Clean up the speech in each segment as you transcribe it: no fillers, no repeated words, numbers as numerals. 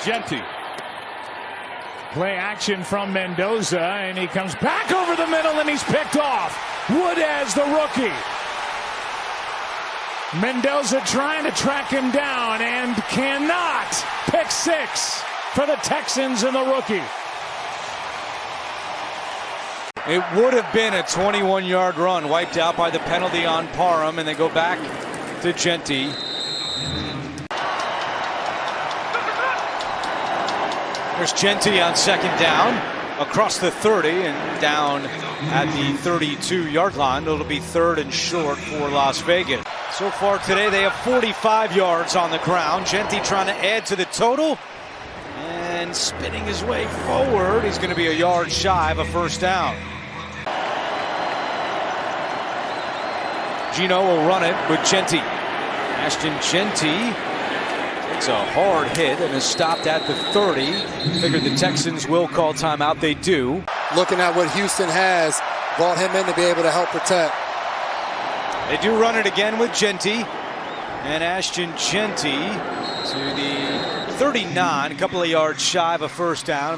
Genty. Play action from Mendoza, and he comes back over the middle, and he's picked off. Woodez, the rookie. Mendoza trying to track him down and cannot. Pick six for the Texans and the rookie. It would have been a 21-yard run, wiped out by the penalty on Parham, and they go back to Genty. There's Genty on second down, across the 30 and down at the 32-yard line. It'll be third and short for Las Vegas. So far today, they have 45 yards on the ground. Genty trying to add to the total and spinning his way forward. He's going to be a yard shy of a first down. Gino will run it with Genty. Ashton Genty takes a hard hit and is stopped at the 30. Figured the Texans will call timeout. They do. Looking at what Houston has, brought him in to be able to help protect. They do run it again with Genty. And Ashton Genty to the 39, a couple of yards shy of a first down.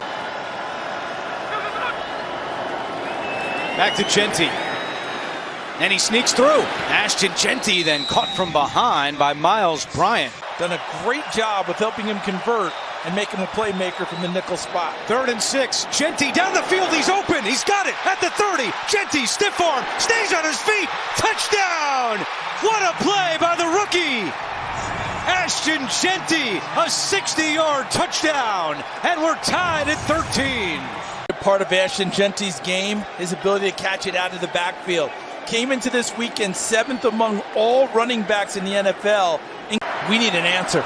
Back to Genty. And he sneaks through. Ashton Genty then caught from behind by Miles Bryant. Done a great job with helping him convert and make him a playmaker from the nickel spot. 3rd and 6. Genty down the field. He's open. He's got it at the 30. Genty, stiff arm, stays on his feet. Touchdown! What a play by the rookie! Ashton Genty, a 60-yard touchdown. And we're tied at 13. Part of Ashton Genty's game, his ability to catch it out of the backfield. Came into this weekend 7th among all running backs in the NFL. We need an answer.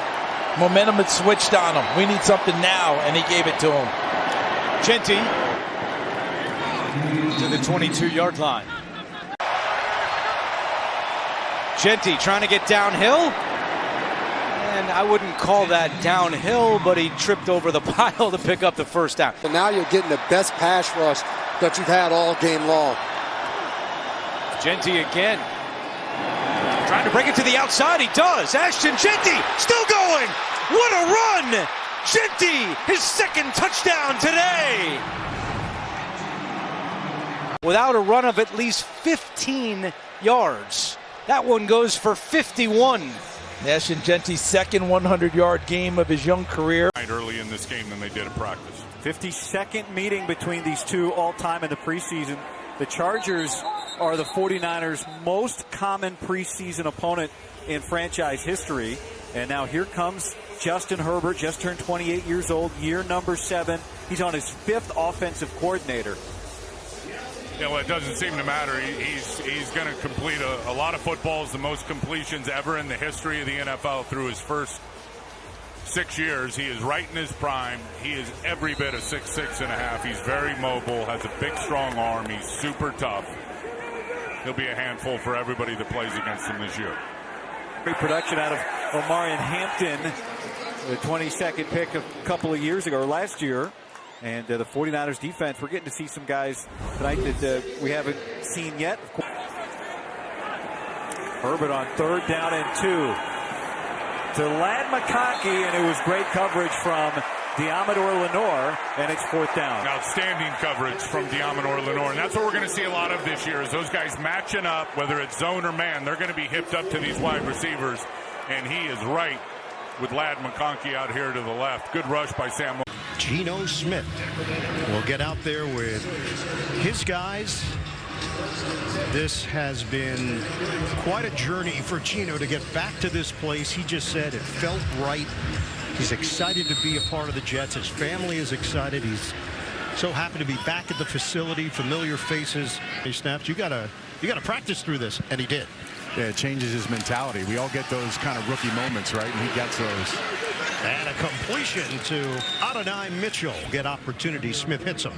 Momentum had switched on him. We need something now, and he gave it to him. Genty to the 22-yard line. Genty trying to get downhill. And I wouldn't call that downhill, but he tripped over the pile to pick up the first down. And now you're getting the best pass rush that you've had all game long. Genty again. Trying to break it to the outside. He does. Ashton Genty still going. What a run. Genty, his second touchdown today. Without a run of at least 15 yards. That one goes for 51. Ashton Genty's second 100-yard game of his young career. Early in this game than they did at practice. 52nd meeting between these two all-time in the preseason. The Chargers are the 49ers' most common preseason opponent in franchise history. And now here comes Justin Herbert, just turned 28 years old, year number 7. He's on his 5th offensive coordinator. Yeah, well, it doesn't seem to matter. He's going to complete a lot of footballs, the most completions ever in the history of the NFL through his first 6 years. He is right in his prime. He is every bit of 6'6.5". He's very mobile, has a big, strong arm. He's super tough. He'll be a handful for everybody that plays against him this year. Great production out of Omarion Hampton, the 22nd pick a couple of years ago, or last year. And the 49ers defense, we're getting to see some guys tonight that we haven't seen yet. Herbert on 3rd down and 2. To Ladd McConkey, and it was great coverage from Diamador Lenore, and it's 4th down. Outstanding coverage from Diamador Lenore, and that's what we're going to see a lot of this year is those guys matching up, whether it's zone or man. They're going to be hipped up to these wide receivers, and he is right with Ladd McConkey out here to the left. Good rush by Sam. Geno Smith will get out there with his guys. This has been quite a journey for Geno to get back to this place. He just said it felt right. He's excited to be a part of the Jets. His family is excited. He's so happy to be back at the facility. Familiar faces. He snaps. You gotta practice through this, and he did. Yeah, it changes his mentality. We all get those kind of rookie moments, right? And he gets those. And a completion to Adonai Mitchell. Get opportunity. Smith hits him.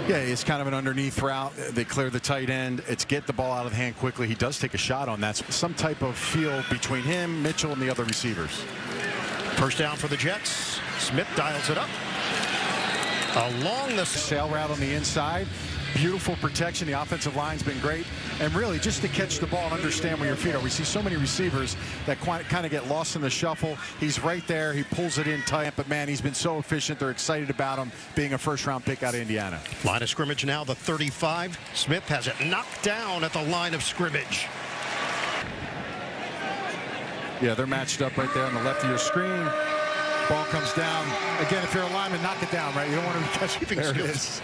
Yeah, it's kind of an underneath route. They clear the tight end. It's get the ball out of the hand quickly. He does take a shot on that. Some type of feel between him, Mitchell, and the other receivers. First down for the Jets. Smith dials it up. Along the sail route on the inside. Beautiful protection. The offensive line's been great. and really just to catch the ball and understand where your feet are. We see so many receivers that kind of get lost in the shuffle. He's right there. He pulls it in tight, but man, he's been so efficient. They're excited about him being a first-round pick out of Indiana. Line of scrimmage now, the 35. Smith has it knocked down at the line of scrimmage. Yeah, they're matched up right there on the left of your screen. Ball comes down. Again, if you're a lineman, knock it down, right? You don't want to be catching. There it is.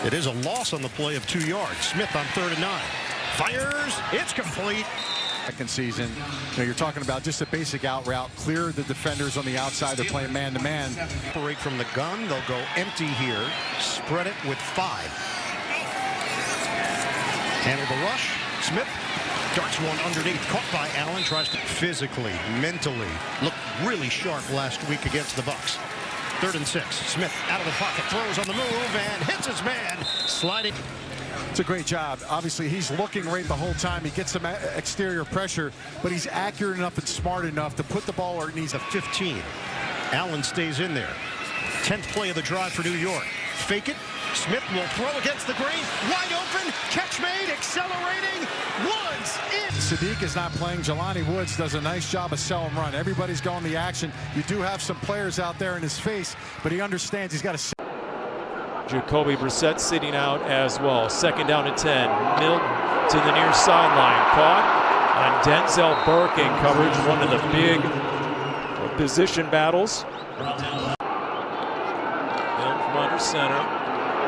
It is a loss on the play of 2 yards. Smith on 3rd and 9. Fires. It's complete. Second season, you're talking about just a basic out route. Clear the defenders on the outside. They're playing man-to-man. Break from the gun. They'll go empty here. Spread it with 5. Handle the rush. Smith darts one underneath. Caught by Allen. Tries to physically, mentally look really sharp last week against the Bucs. 3rd and 6. Smith out of the pocket. Throws on the move and hits his man. Sliding. It's a great job. Obviously, he's looking right the whole time. He gets some exterior pressure, but he's accurate enough and smart enough to put the ball where it needs. A 15. Allen stays in there. 10th play of the drive for New York. Fake it. Smith will throw against the grain. Wide open. Catch made. Accelerating. Woods in. Sadiq is not playing. Jelani Woods does a nice job of sell and run. Everybody's going the action. You do have some players out there in his face, but he understands he's got to. Jacoby Brissett sitting out as well. 2nd down and 10. Milton to the near sideline. Caught on Denzel Burke in coverage. One of the big position battles. Milton from under center.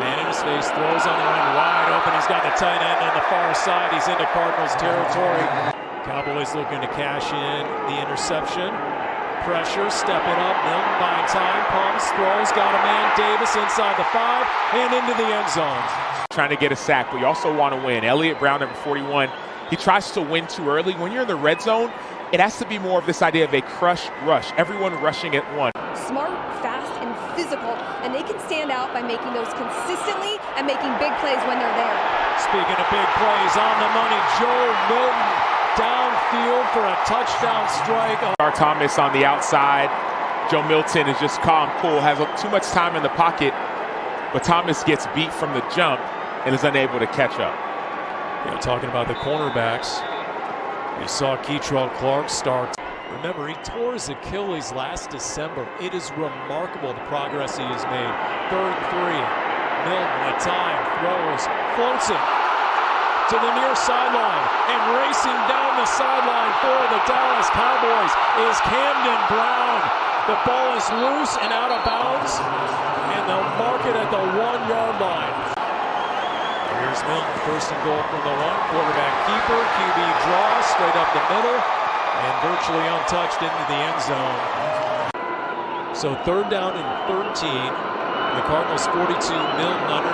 Man in his face. Throws on the run wide open. He's got the tight end on the far side. He's into Cardinals territory. Cowboys looking to cash in the interception. Pressure, stepping up, Milton buying time, pumps, throws, got a man, Davis inside the 5 and into the end zone. Trying to get a sack, but you also want to win. Elliott Brown, number 41, he tries to win too early. When you're in the red zone, it has to be more of this idea of a crush rush, everyone rushing at once. Smart, fast, and physical, and they can stand out by making those consistently and making big plays when they're there. Speaking of big plays, on the money, Joe Milton. Downfield for a touchdown strike. Thomas on the outside. Joe Milton is just calm, cool, has too much time in the pocket, but Thomas gets beat from the jump and is unable to catch up. Yeah, talking about the cornerbacks, you saw Keitrell Clark start. Remember, he tore his Achilles last December. It is remarkable the progress he has made. 3rd and 3. Milton with time, throws, floats it to the near sideline, and racing down the sideline for the Dallas Cowboys is Camden Brown. The ball is loose and out of bounds, and they'll mark it at the 1-yard line. Here's Milton, 1st and goal from the 1. Quarterback keeper, QB draw, straight up the middle, and virtually untouched into the end zone. So 3rd down and 13. The Cardinals 42, Milton under